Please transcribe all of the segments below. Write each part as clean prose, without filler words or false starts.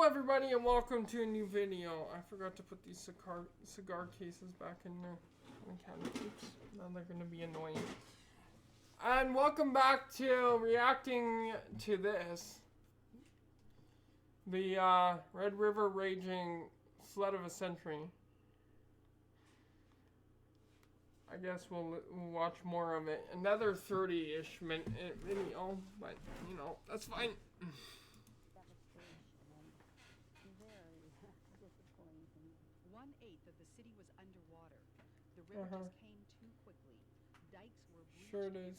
Hello everybody and welcome to a new video. I forgot to put these cigar cases back in the can. Oops, now they're going to be annoying. And welcome back to reacting to this. The Red River Raging Flood of a Century. I guess we'll watch more of it. Another 30-ish video, but you know, that's fine. One-eighth of the city was underwater. The river just came too quickly. Dikes were breached everywhere.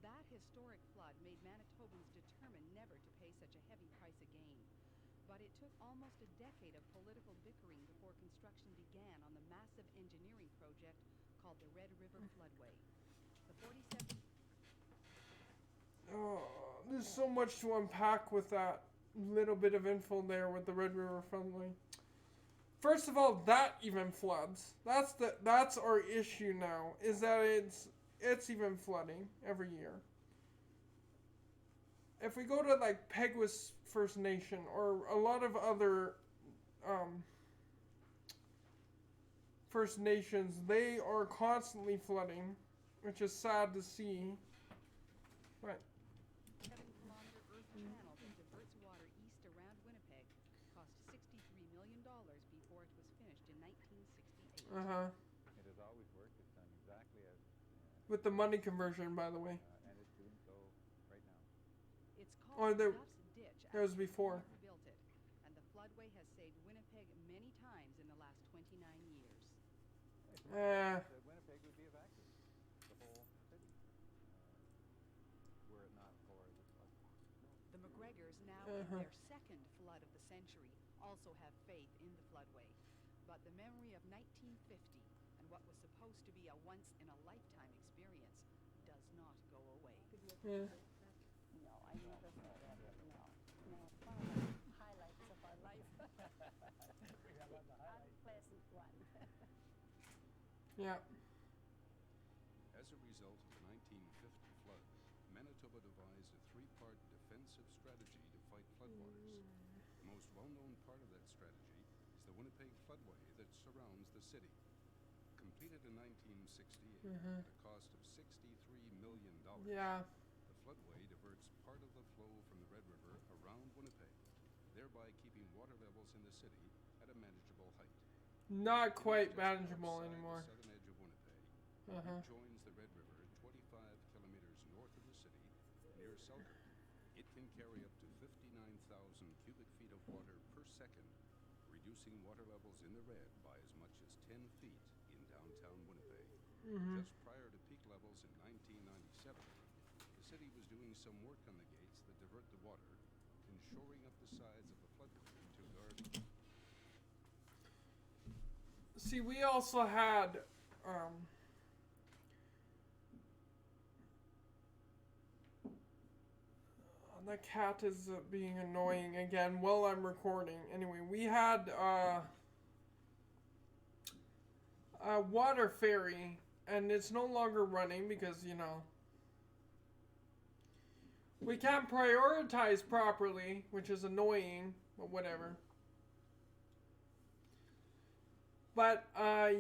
That historic flood made Manitobans determined never to pay such a heavy price again. But it took almost a decade of political bickering before construction began on the massive engineering project called the Red River Floodway. The 47... Oh, there's so much to unpack with that little bit of info there with the Red River Floodway. First of all, that even floods. That's our issue now, is that it's even flooding every year. If we go to like Peguis First Nation or a lot of other First Nations, they are constantly flooding, which is sad to see. But 7-kilometer earth channel that diverts water east around Winnipeg cost $63 million before it was finished in 1968. It has always worked. It's done exactly as... with the money conversion, by the way. and it's doing so right now. It's called Duff's Ditch. That was before. Built it, and the floodway has saved Winnipeg many times in the last 29 years. Winnipeg would be evacuated. The whole city. Were it not for the flood. The McGregors, now in their second flood of the century, also have faith in the floodway. But the memory of 1950 and what was supposed to be a once-in-a-lifetime experience does not go away. Yeah. No, I never saw that. No. It's one of the highlights of our life. Unpleasant one. Yeah. As a result of the 1950 flood, Manitoba devised a three-part defensive strategy to fight floodwaters. The most well-known part of that strategy is the Winnipeg floodway that surrounds the city. Completed in 1968 at a cost of $63 million, Yeah. the floodway diverts part of the flow from the Red River around Winnipeg, thereby keeping water levels in the city at a manageable height. Not quite Just manageable outside anymore. The southern edge of Winnipeg, it joins the Red River 25 kilometers north of the city, near Selkirk. It can carry up to 59,000 cubic feet of water per second, reducing water levels in the red by as much as 10 feet in downtown Winnipeg. Just prior to peak levels in 1997, the city was doing some work on the gates that divert the water and shoring up the sides of the floodway to guard. See, we also had the cat is being annoying again while I'm recording. Anyway, we had a water ferry, and it's no longer running because, you know, we can't prioritize properly, which is annoying, but whatever. But,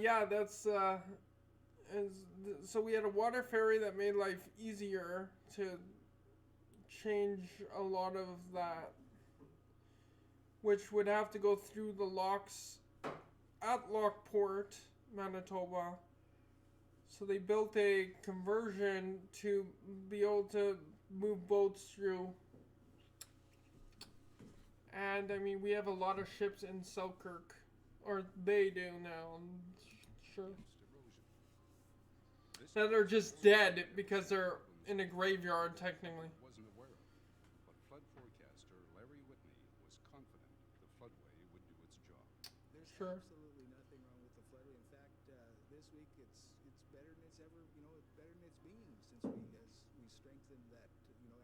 yeah, that's, so we had a water ferry that made life easier to change a lot of that, which would have to go through the locks at Lockport, Manitoba. So they built a conversion to be able to move boats through. And, I mean, we have a lot of ships in Selkirk. Or they do now, I'm sure. That are just dead because they're in a graveyard, technically. Wasn't aware of, but flood forecaster Larry Whitney was confident the floodway would do its job. There's Sure. absolutely nothing wrong with the floodway. In fact, this week it's better than it's ever, better than it's been since we strengthened that,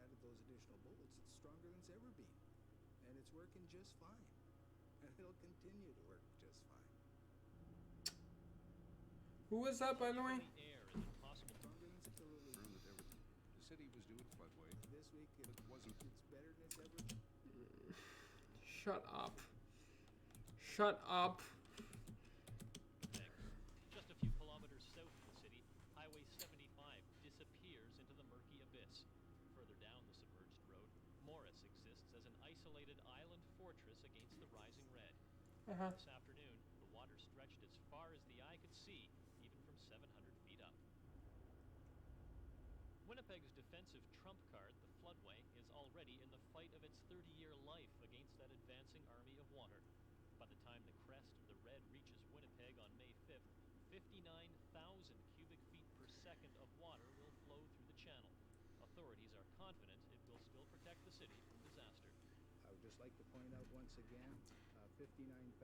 added those additional bolts. It's stronger than it's ever been, and it's working just fine, and it'll continue to work just fine. Who was that, by the way? Stronger than it's absolutely. Confirmed that the city was doing floodway, This week but wasn't. it's better than it's ever been. Shut up. Shut up. Just a few kilometers south of the city, Highway 75 disappears into the murky abyss. Further down the submerged road, Morris exists as an isolated island fortress against the rising red. This afternoon, the water stretched as far as the eye could see, even from 700 feet up. Winnipeg's defensive trump card, the floodway, is already in the fight of its 30-year life against that advancing army of water. By the time the crest of the red reaches Winnipeg on May 5th, 59,000 cubic feet per second of water will flow through the channel. Authorities are confident it will still protect the city from disaster. I would just like to point out once again, 59,000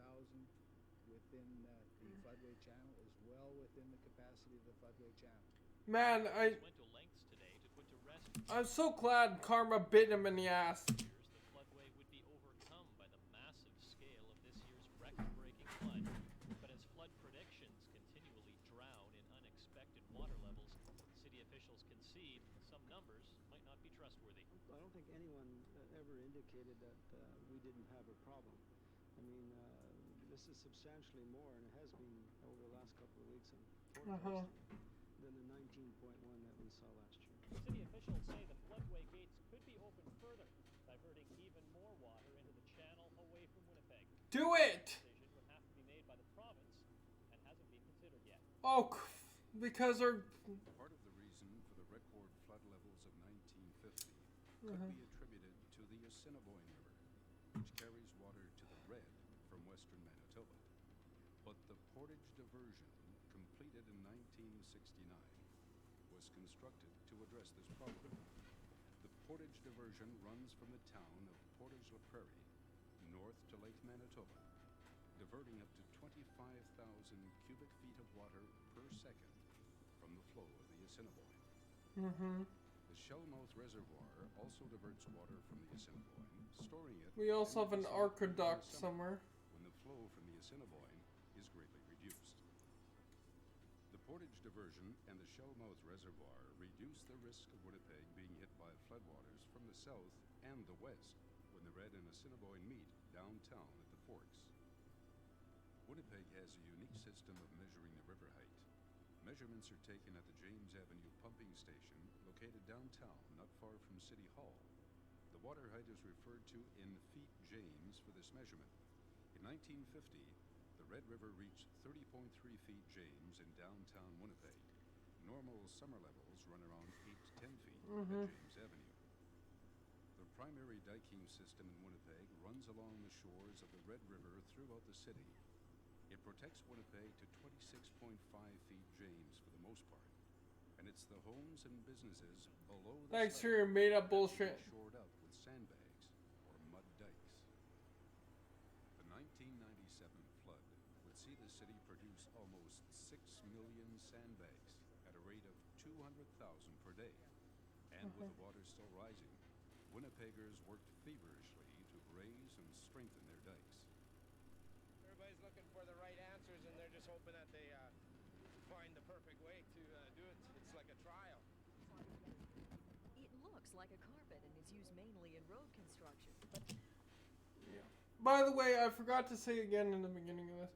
within the floodway channel is well within the capacity of the floodway channel. Man, Went to lengths today to put to rest I'm so glad karma bit him in the ass. fears the floodway would be overcome by the massive scale of this year's record-breaking flood. But as flood predictions continually drown in unexpected water levels, city officials concede some numbers might not be trustworthy. I don't think anyone ever indicated that we didn't have a problem. I mean, this is substantially more, and it has been over the last couple of weeks and forecasting, than the 19.1 that we saw last year. City officials say the floodway gates could be opened further, diverting even more water into the channel away from Winnipeg. Do it! Decision would have to be made by the province and hasn't been considered yet. Oh, because they're... Part of the reason for the record flood levels of 1950 could be attributed to the Assiniboine River, which carries water to the red from western Manitoba. But the portage diversion, completed in 1969, was constructed to address this problem. The portage diversion runs from the town of Portage-la-Prairie north to Lake Manitoba, diverting up to 25,000 cubic feet of water per second from the flow of the Assiniboine. The Shellmouth Reservoir also diverts water from the Assiniboine, storing it. We also have an in the aqueduct summer, somewhere. when the flow from the Assiniboine is greatly reduced. The portage diversion and the Shellmouth Reservoir reduce the risk of Winnipeg being hit by floodwaters from the south and the west when the Red and Assiniboine meet downtown at the Forks. Winnipeg has a unique system of measuring the river height. Measurements are taken at the James Avenue pumping station located downtown, not far from City Hall. The water height is referred to in feet James for this measurement. In 1950, the Red River reached 30.3 feet James in downtown Winnipeg. Normal summer levels run around 8 to 10 feet at James Avenue. The primary diking system in Winnipeg runs along the shores of the Red River throughout the city. It protects Winnipeg to 26.5 feet James for the most part, and it's the homes and businesses below the Thanks for level your made up that will be bullshit. shored up with sandbags or mud dikes. The 1997 flood would see the city produce almost 6 million sandbags at a rate of 200,000 per day. And with the water still rising, Winnipeggers worked feverishly to raise and strengthen their dikes. Everybody's looking for the right answers, and they're just hoping that they find the perfect way to do it. It's like a trial. It looks like a carpet and is used mainly in road construction. By the way, I forgot to say again in the beginning of this.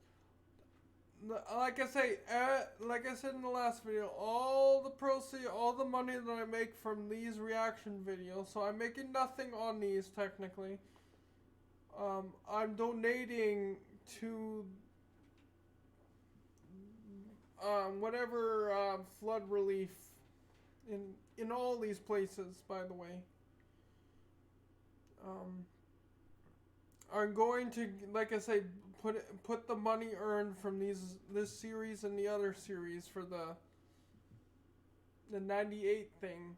Like I said in the last video, all the proceeds, all the money that I make from these reaction videos, so I'm making nothing on these technically. I'm donating to whatever flood relief in all these places. By the way, I'm going to, like I say, put the money earned from this series and the other series for the 98 thing.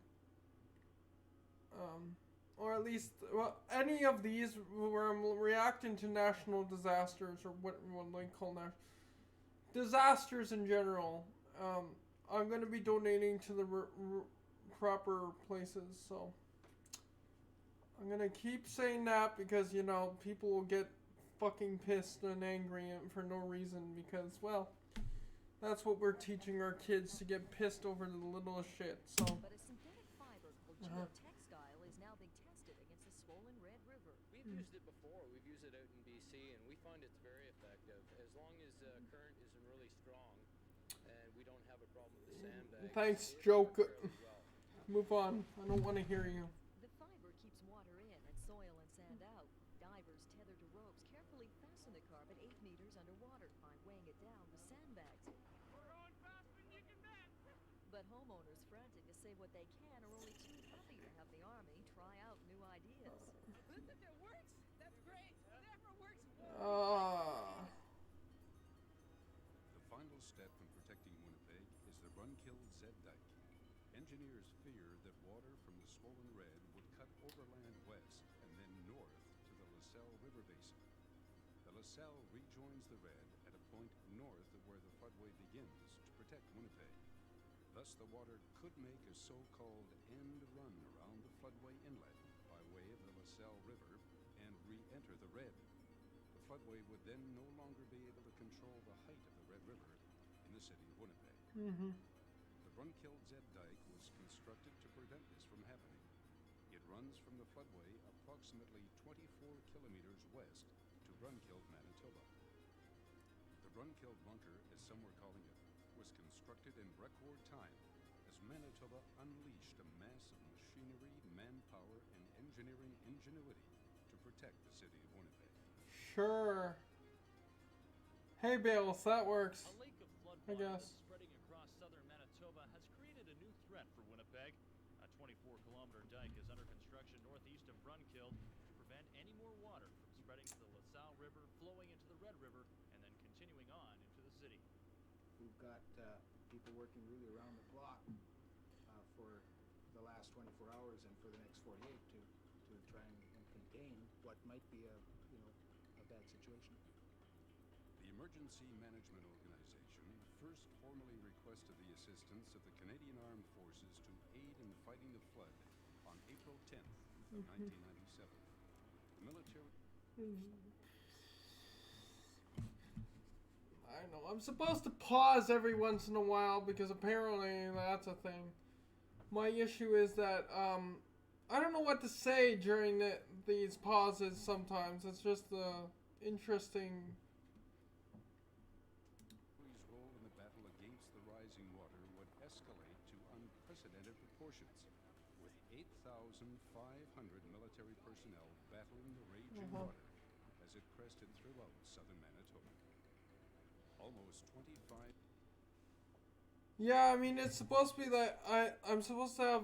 Or at least, well, any of these where I'm reacting to national disasters, or what they call disasters in general. I'm going to be donating to the proper places, so I'm going to keep saying that because, you know, people will get fucking pissed and angry for no reason because, well, that's what we're teaching our kids, to get pissed over the littlest shit, so. But a synthetic fiber called geotextile is now being having tested against the swollen Red River. We've used it before. We've used it out in BC, and we find it's very effective. As long as current isn't really strong, and we don't have a problem with the sandbags. Thanks, joke. Move on. I don't want to hear you. The fiber keeps water in and soil and sand out. Divers tethered to ropes carefully fasten the carpet 8 meters underwater by weighing it down with sandbags. We're going faster than you can bet. But homeowners frantic to save what they can are only too happy to have the Army try out new ideas. Listen, it works. That's great. It never works. The final step in protecting Winnipeg is the Run-Killed Z Dike. Engineers fear that water from the swollen Red would cut overland west and then north to the LaSalle River Basin. The LaSalle rejoins the Red at a point north of where the floodway begins to protect Winnipeg. Thus, the water could make a so-called end run around the floodway inlet by way of the LaSalle River and re-enter the Red. The floodway would then no longer be able to control the height of the Red River in the city of Winnipeg. The Run-Killed Z Dike was constructed to prevent this from happening. It runs from the floodway approximately 24 kilometers west to Run-Killed, Manitoba. The Run-Killed bunker, as some were calling it, was constructed in record time as Manitoba unleashed a mass of machinery, manpower, and engineering ingenuity to protect the city of Winnipeg. Sure. Hey, Bales, that works. A lake of flood I water guess. that's spreading across southern Manitoba has created a new threat for Winnipeg. A 24-kilometer dike is under construction northeast of Run-Killed to prevent any more water from spreading to the LaSalle River, flowing into the Red River, and then continuing on into the city. We've got people working really around the clock for the last 24 hours and for the next 48 to try and contain what might be a bad situation. The Emergency Management Organization first formally requested the assistance of the Canadian Armed Forces to aid in fighting the flood on April 10th of 1997. The military... I know. I'm supposed to pause every once in a while because apparently that's a thing. My issue is that I don't know what to say during these pauses sometimes. It's just interesting. His role in the battle against the rising water would escalate to unprecedented proportions, with 8,500 military personnel battling the raging water as it crested throughout southern Manitoba. Almost 25... Yeah, I mean, it's supposed to be that I'm supposed to have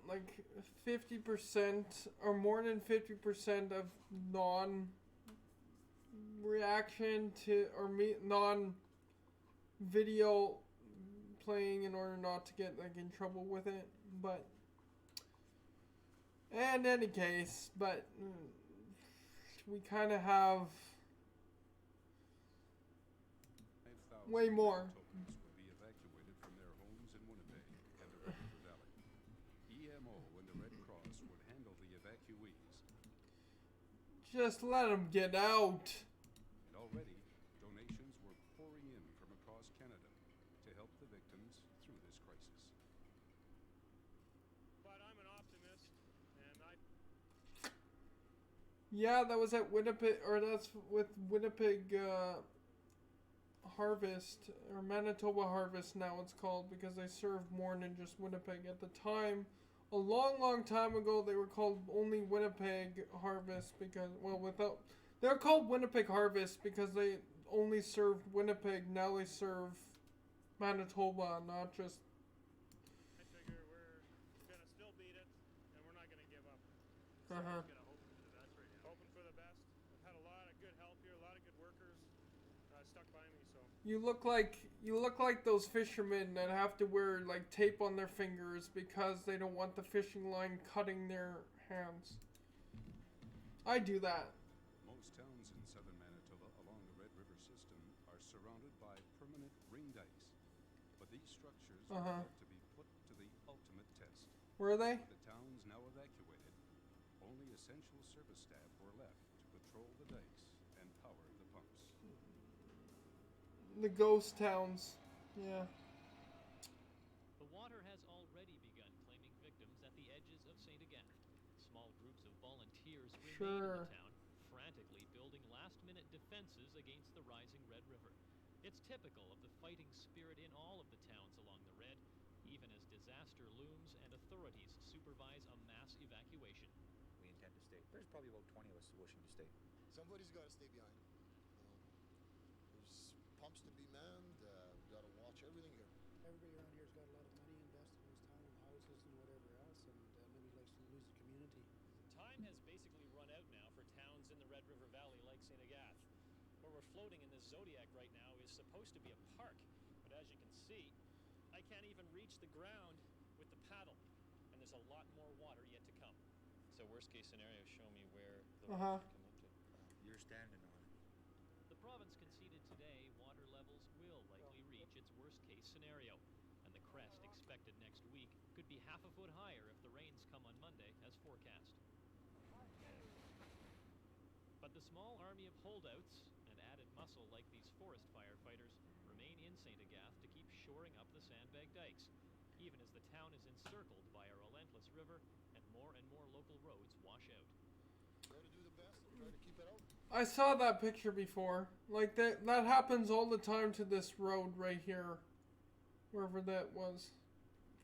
like 50% or more than 50% of non-reaction to or non-video playing in order not to get like in trouble with it. But in any case, we kind of have way more. Would be evacuated from their homes in Winnipeg and the Red River Valley. EMO and the Red Cross would handle the evacuees. Just let them get out. And already, donations were pouring in from across Canada to help the victims through this crisis. But I'm an optimist, and Yeah, that was at Winnipeg, or that's with Winnipeg Harvest, or Manitoba Harvest now it's called, because they serve more than just Winnipeg. At the time, a long time ago, they were called only Winnipeg Harvest because, they're called Winnipeg Harvest because they only served Winnipeg. Now they serve Manitoba, not just... I figure we're going to still beat it, and we're not going to give up. Uh-huh. We're going to hope for the best right now. Hoping for the best. I've had a lot of good help here, a lot of good workers stuck by me, so... You look like those fishermen that have to wear like tape on their fingers because they don't want the fishing line cutting their hands. I do that. Most towns in southern Manitoba along the Red River system are surrounded by permanent ring dikes, but these structures are about to be put to the ultimate test. Were they? With the towns now evacuated, only essential service staff were left to patrol the dikes and power the pumps. The ghost towns. Yeah. The water has already begun claiming victims at the edges of St. Again. Small groups of volunteers remain in Sure. the town, frantically building last-minute defenses against the rising Red River. It's typical of the fighting spirit in all of the towns along the Red, even as disaster looms and authorities supervise a mass evacuation. We intend to stay. There's probably about 20 of us wishing to stay. Somebody's got to stay behind. There's pumps to be manned. We got to watch everything here. Everybody around here's got a lot of money invested in this town and houses and whatever else, and nobody likes to lose the community. Time has basically run out now for towns in the Red River Valley like St. Agath. Where we're floating in this Zodiac right now is supposed to be a park, but as you can see, I can't even reach the ground with the paddle, and there's a lot more water yet to come. So worst case scenario, show me where the water can come up to. You're standing on it. The province conceded today water levels will likely reach its worst case scenario, and the crest expected next week could be half a foot higher if the rains come on Monday as forecast. But the small army of holdouts and added muscle like these forest firefighters remain in St. Agath to keep shoring up the sandbag dikes, even as the town is encircled by a relentless river and more local roads wash out. Try to do the best and try to keep it out. I saw that picture before. Like that happens all the time to this road right here. Wherever that was.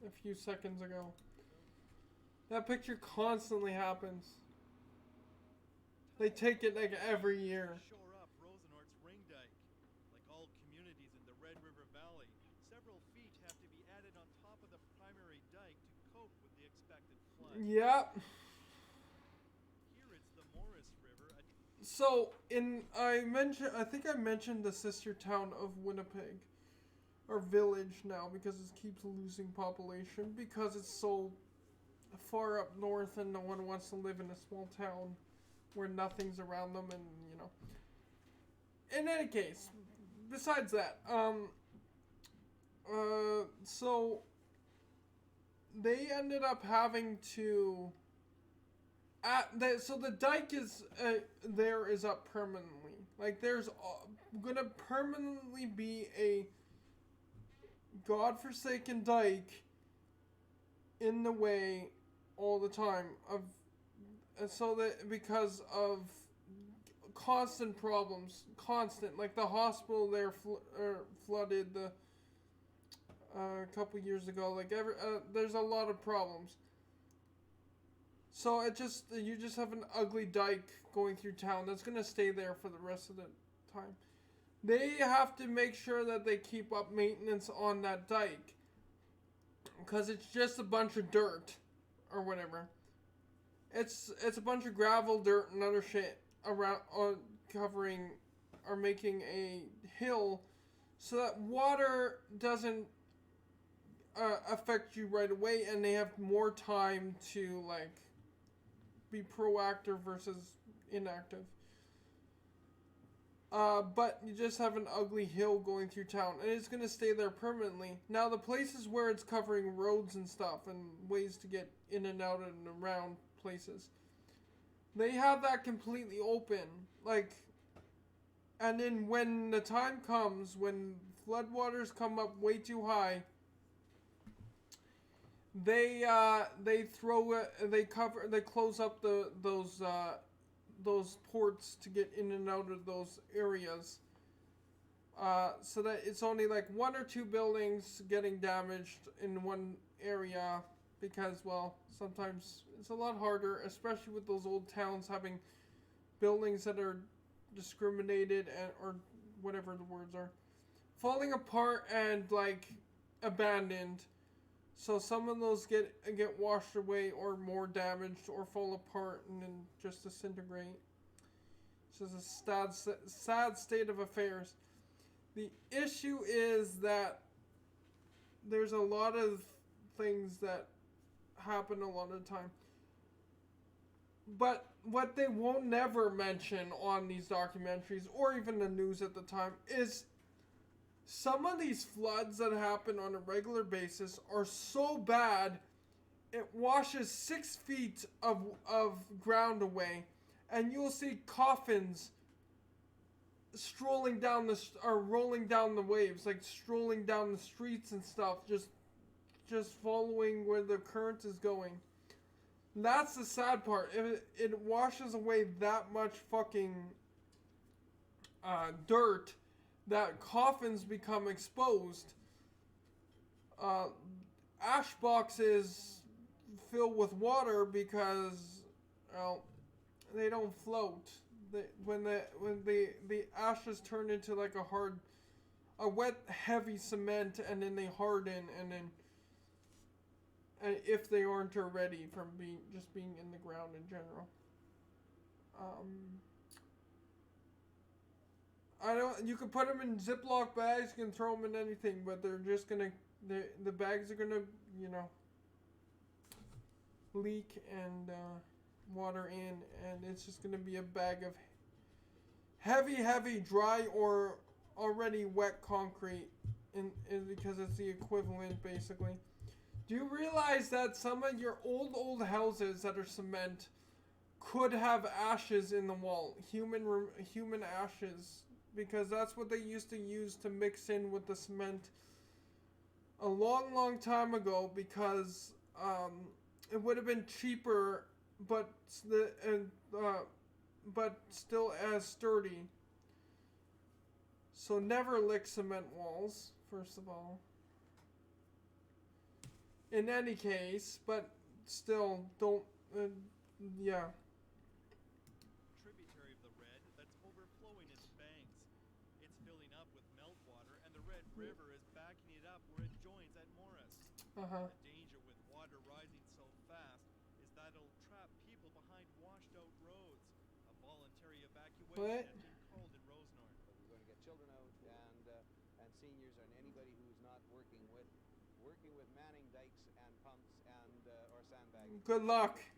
A few seconds ago. That picture constantly happens. They take it like every year. Shore up Rosenort's ring dike. Like all communities in the Red River Valley, several feet have to be added on top of the primary dike to cope with the expected flood. Yep. Here it's the Morris River. So I think I mentioned the sister town of Winnipeg, or village now, because it keeps losing population because it's so far up north and no one wants to live in a small town where nothing's around them, and you know. In any case, besides that, so they ended up having to. So the dike is up permanently. Like there's gonna permanently be a godforsaken dike in the way all the time of. So that because of constant problems, like the hospital there flooded a couple years ago. Like there's a lot of problems. So you just have an ugly dike going through town that's gonna stay there for the rest of the time. They have to make sure that they keep up maintenance on that dike, because it's just a bunch of dirt or whatever. It's a bunch of gravel, dirt, and other shit around covering or making a hill so that water doesn't affect you right away, and they have more time to like be proactive versus inactive. But you just have an ugly hill going through town, and it's gonna stay there permanently. Now the places where it's covering roads and stuff and ways to get in and out and around places, they have that completely open, like, and then when the time comes when floodwaters come up way too high, they close up those ports to get in and out of those areas, so that it's only like one or two buildings getting damaged in one area. Because, well, sometimes it's a lot harder, especially with those old towns having buildings that are discriminated or whatever the words are, falling apart and like abandoned. So some of those get washed away or more damaged or fall apart and then just disintegrate. It's just a sad state of affairs. The issue is that there's a lot of things that happen a lot of the time. But what they won't never mention on these documentaries or even the news at the time is some of these floods that happen on a regular basis are so bad it washes 6 feet of ground away, and you'll see coffins strolling down or rolling down the waves, like strolling down the streets and stuff, just following where the current is going. That's the sad part. It washes away that much fucking dirt that coffins become exposed. Ash boxes fill with water because, well, they don't float. When the ashes turn into like a wet, heavy cement, and then they harden, and then, and if they aren't already from being in the ground in general. I don't. You can put them in Ziploc bags. You can throw them in anything, but they're just gonna. The bags are gonna, leak and water in, and it's just gonna be a bag of heavy, dry or already wet concrete, because it's the equivalent basically. Do you realize that some of your old houses that are cement could have ashes in the wall, human ashes, because that's what they used to use to mix in with the cement a long time ago, because it would have been cheaper, but still as sturdy. So never lick cement walls, first of all. In any case, but still, don't, yeah. Tributary of the Red that's overflowing its banks. It's filling up with meltwater, and the Red River is backing it up where it joins at Morris. Uh-huh. The danger with water rising so fast is that it'll trap people behind washed-out roads. A voluntary evacuation has been called in Rosenort. We're going to get children out and seniors and anybody who's not working with manning dikes and pumps and or sandbagging. Good luck. In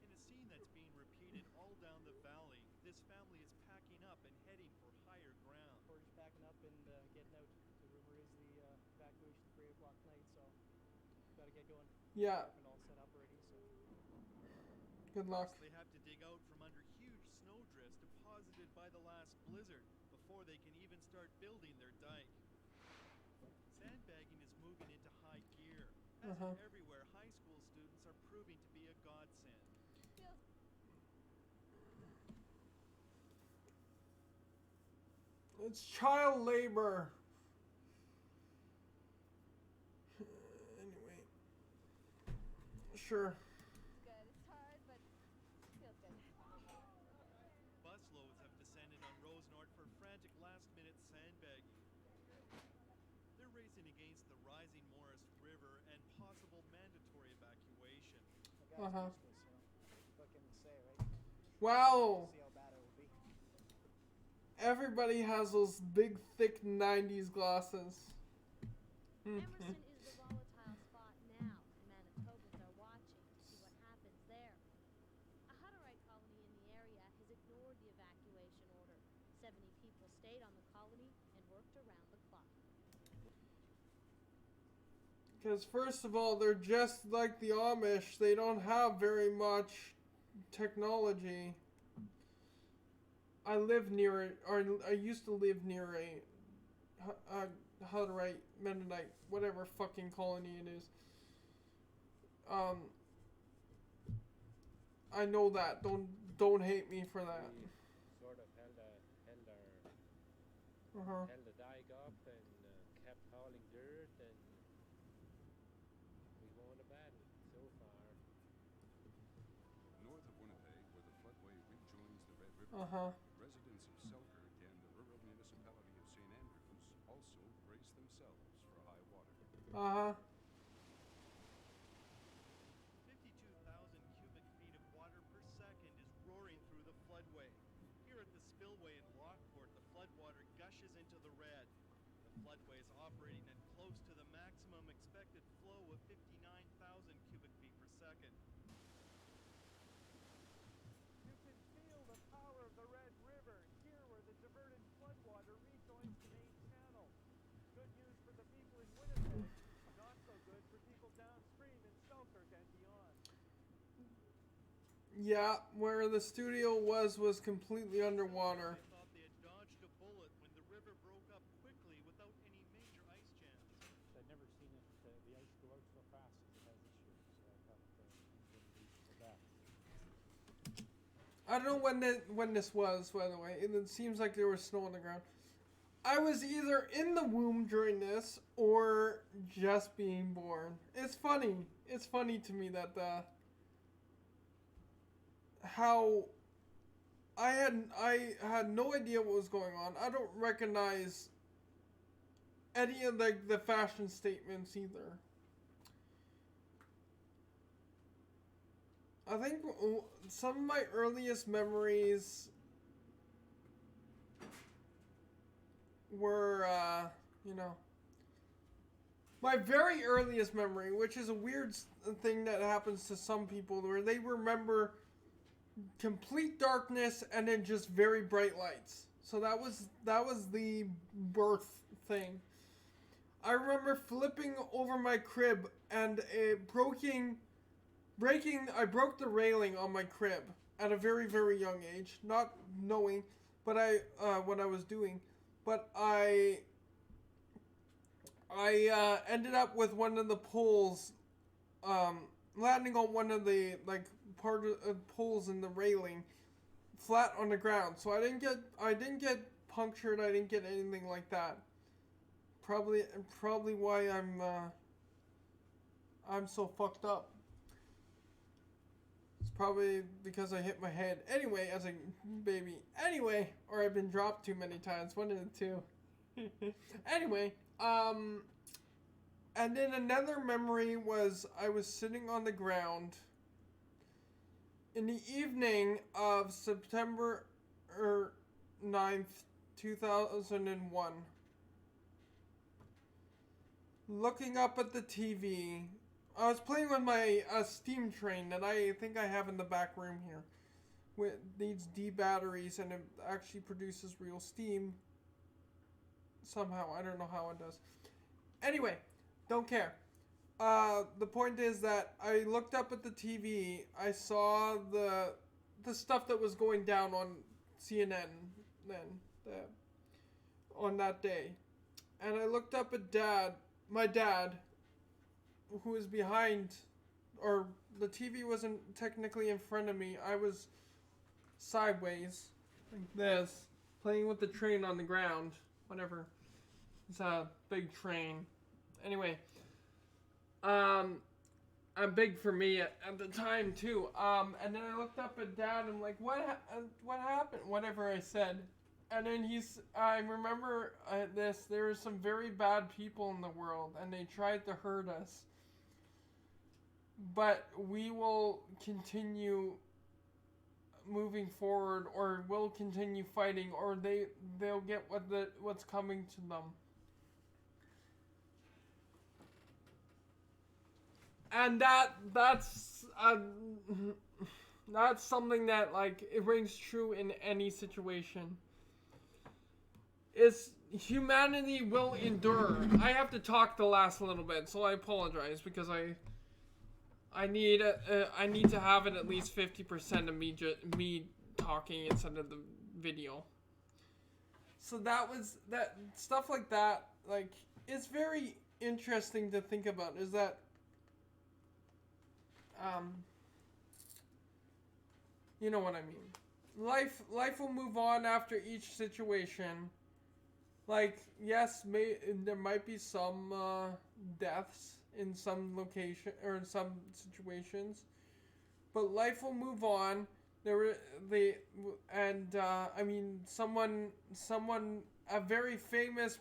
a scene that's being repeated all down the valley, this family is packing up and heading for higher ground. We're just packing up and getting out. The rumor is the evacuation 3 o'clock tonight, so got to get going. Yeah. And all set up already, so. Good luck. They have to dig out from under huge snowdrifts deposited by the last blizzard before they can even start building their dike. Sandbagging is moving into high gear. As in everywhere, high school students are proving to be a godsend. It's child labor. Anyway. Sure. It's good. It's hard, but it feels good. Busloads have descended on Rosenort for frantic last-minute sandbagging. They're racing against the rising Morris River and possible mandatory evacuation. What can we say, right? Wow. See how bad it will be. Everybody has those big, thick 90s glasses. Emerson is the volatile spot now, and Manitobans are watching to see what happens there. A Hutterite colony in the area has ignored the evacuation order. 70 people stayed on the colony and worked around the clock. Because first of all, they're just like the Amish. They don't have very much technology. I live near it, or I used to live near a Hutterite, Mennonite, whatever fucking colony it is. I know that. Don't hate me for that. We sort of held the dike up and kept hauling dirt, and we won a battle so far. North of Winnipeg, where the floodway rejoins the Red River, residents of Selkirk and the rural municipality of St. Andrews also brace themselves for high water. 52,000 cubic feet of water per second is roaring through the floodway. Here at the spillway in Lockport, the floodwater gushes into the Red. The floodway is operating at close to the maximum expected flow of 59,000 cubic feet per second. You can feel the power of the Red River here where the diverted floodwater rejoins the main channel. Good news for the people in Winnipeg, not so good for people downstream in Selkirk and beyond. Yeah, where the studio was completely underwater. They thought they had dodged a bullet when the river broke up quickly without any major ice jams. I'd never seen the ice go out so fast as it has this year, so I thought I don't know when this was, by the way. It seems like there was snow on the ground. I was either in the womb during this or just being born. It's funny. It's funny to me that how I had no idea what was going on. I don't recognize any of the fashion statements either. I think some of my earliest memories were, my very earliest memory, which is a weird thing that happens to some people, where they remember complete darkness and then just very bright lights. So that was the birth thing. I remember flipping over my crib and I broke the railing on my crib at a very, very young age, not knowing what I was doing. But I ended up with one of the poles, landing on one of the poles in the railing, flat on the ground. So I didn't get punctured. I didn't get anything like that. Probably why I'm so fucked up. It's probably because I hit my head. Anyway, as a baby. Anyway, or I've been dropped too many times. One of the two. Anyway, and then another memory was I was sitting on the ground in the evening of September 9th, 2001. Looking up at the TV. I was playing with my steam train that I think I have in the back room here. It needs D batteries and it actually produces real steam. Somehow, I don't know how it does. Anyway, don't care. The point is that I looked up at the TV. I saw the stuff that was going down on CNN on that day. And I looked up at my dad, who was behind, or the TV wasn't technically in front of me. I was sideways, like this, playing with the train on the ground. Whatever. It's a big train. Anyway, I'm big for me at the time too. And then I looked up at Dad and I'm like, what happened? Whatever I said. And then I remember this, there were some very bad people in the world and they tried to hurt us. But we will continue moving forward, or we'll continue fighting, or they'll get what's coming to them. And that's something that, like, it rings true in any situation. Is humanity will endure. I have to talk the last little bit, so I apologize because I need to have it at least 50% of me talking instead of the video. So that stuff like that, like, it's very interesting to think about. Is that you know what I mean? Life will move on after each situation. Like, yes, there might be some deaths in some location or in some situations, but life will move on. I mean, a very famous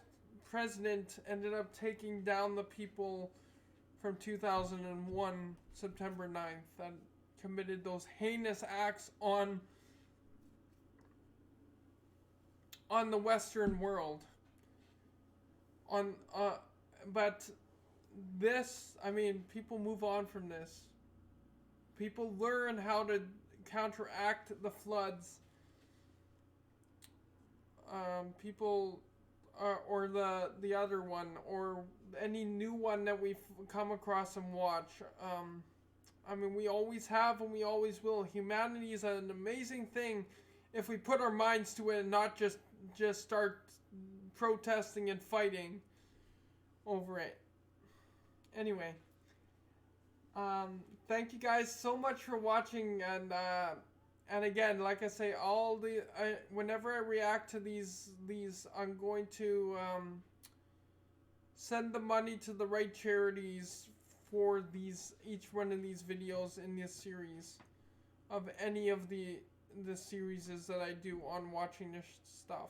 president ended up taking down the people from 2001, September 9th, that committed those heinous acts on the Western world. But this, I mean, people move on from this. People learn how to counteract the floods. Or the other one, or any new one that we've come across and watch. I mean, we always have and we always will. Humanity is an amazing thing if we put our minds to it and not just start protesting and fighting over it. Anyway, thank you guys so much for watching, and And again, like I say, whenever I react to these, I'm going to send the money to the right charities for each one of these videos in this series, of any of the series that I do on watching this stuff.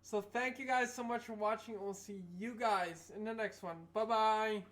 So thank you guys so much for watching, and we'll see you guys in the next one. Bye bye.